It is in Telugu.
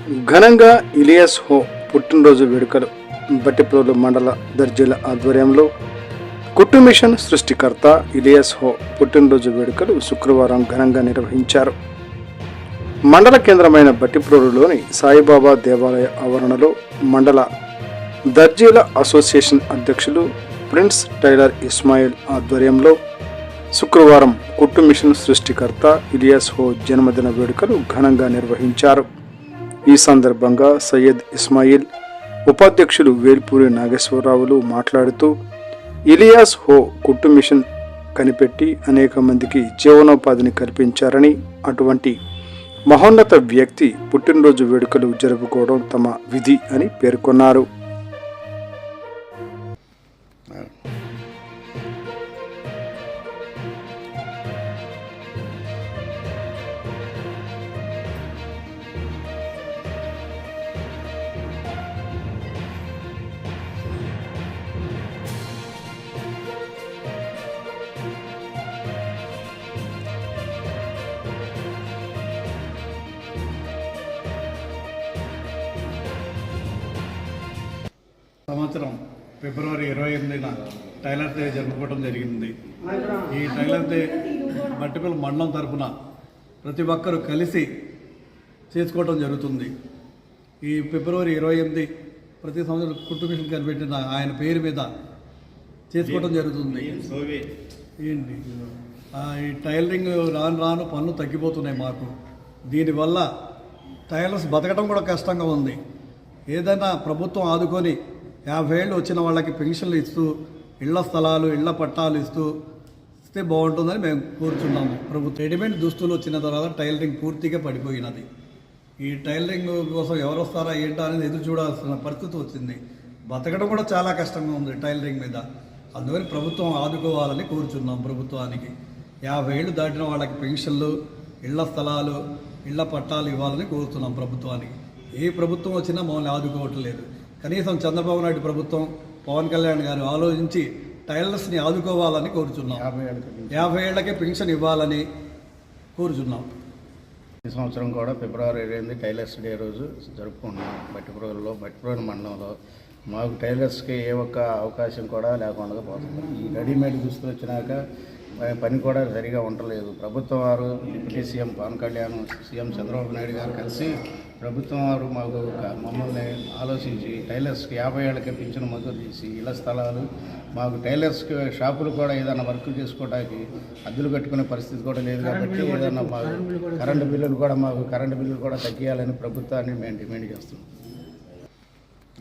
ఘనంగా ఇలియాస్ హో పుట్టినరోజు వేడుకలు బట్టిప్రోలు మండల దర్జీల ఆధ్వర్యంలో కుట్టు మిషన్ సృష్టికర్త ఇలియాస్ హో పుట్టినరోజు వేడుకలు శుక్రవారం ఘనంగా నిర్వహించారు. మండల కేంద్రమైన బట్టిప్రోలులోని సాయిబాబా దేవాలయ ఆవరణలో మండల దర్జీల అసోసియేషన్ అధ్యక్షులు ప్రిన్స్ టైలర్ ఇస్మాయిల్ ఆధ్వర్యంలో శుక్రవారం కుట్టు మిషన్ సృష్టికర్త ఇలియాస్ హో జన్మదిన వేడుకలు ఘనంగా నిర్వహించారు. ఈ సందర్భంగా సయ్యద్ ఇస్మాయిల్, ఉపాధ్యక్షులు వేల్పూరి నాగేశ్వరరావులు మాట్లాడుతూ ఇలియాస్ హో కుట్టు మిషన్ కనిపెట్టి అనేక మందికి జీవనోపాధిని కల్పించారని, అటువంటి మహోన్నత వ్యక్తి పుట్టినరోజు వేడుకలు జరుపుకోవడం తమ విధి అని పేర్కొన్నారు. సంవత్సరం ఫిబ్రవరి 28న టైలర్ డే జరుపుకోవడం జరిగింది. ఈ టైలర్ డే బట్టిపల్లి మండలం తరఫున ప్రతి ఒక్కరూ కలిసి చేసుకోవడం జరుగుతుంది. ఈ ఫిబ్రవరి 28 ప్రతి సంవత్సరం కుట్టు మిషన్ కనిపెట్టిన ఆయన పేరు మీద చేసుకోవడం జరుగుతుంది. ఏంటి ఈ టైలరింగ్ రాను రాను పనులు తగ్గిపోతున్నాయి మాకు. దీనివల్ల టైలర్స్ బతకడం కూడా కష్టంగా ఉంది. ఏదైనా ప్రభుత్వం ఆదుకొని 50 ఏళ్ళు వచ్చిన వాళ్ళకి పెన్షన్లు ఇస్తూ, ఇళ్ల స్థలాలు, ఇళ్ల పట్టాలు ఇస్తే బాగుంటుందని మేము కోరుచున్నాము. ప్రభుత్వం రెడీమేడ్ దుస్తులు వచ్చిన తర్వాత టైలరింగ్ పూర్తిగా పడిపోయినది. ఈ టైలరింగ్ కోసం ఎవరు వస్తారా ఏంటా అనేది ఎదురు చూడాల్సిన పరిస్థితి వచ్చింది. బతకడం కూడా చాలా కష్టంగా ఉంది టైలరింగ్ మీద. అందువల్ల ప్రభుత్వం ఆదుకోవాలని కోరుచున్నాం. ప్రభుత్వానికి 50 ఏళ్ళు దాటిన వాళ్ళకి పెన్షన్లు, ఇళ్ల స్థలాలు, ఇళ్ల పట్టాలు ఇవ్వాలని కోరుతున్నాం ప్రభుత్వానికి. ఏ ప్రభుత్వం వచ్చినా మమ్మల్ని ఆదుకోవట్లేదు. కనీసం చంద్రబాబు నాయుడు ప్రభుత్వం, పవన్ కళ్యాణ్ గారు ఆలోచించి టైలర్స్ని ఆదుకోవాలని కోరుచున్నాం. 50 ఏళ్లకే పెన్షన్ ఇవ్వాలని కోరుచున్నాం. ఈ సంవత్సరం కూడా ఫిబ్రవరి 28 టైలర్స్ డే రోజు జరుపుకుంటున్నాం. బట్టిప్రోలు మండలంలో మాకు టైలర్స్కి ఏ ఒక్క అవకాశం కూడా లేకుండా పోతుంది. ఈ రెడీమేడ్ దుస్తులు వచ్చినాక పని కూడా సరిగా ఉండలేదు. ప్రభుత్వం వారు, deputy CM Pawan Kalyan, CM Chandrababu Naidu గారు కలిసి ప్రభుత్వం వారు మమ్మల్ని ఆలోచించి టైలర్స్కి 50 ఏళ్ళకే పింఛను మంజూరు చేసి ఇళ్ల స్థలాలు, మాకు టైలర్స్కి షాపులు కూడా ఏదైనా వర్క్ చేసుకోవడానికి అద్దెలు కట్టుకునే పరిస్థితి కూడా లేదు. కాబట్టి ఏదైనా మాకు కరెంటు బిల్లులు కూడా తగ్గియాలని ప్రభుత్వాన్ని మేము డిమాండ్ చేస్తున్నాం.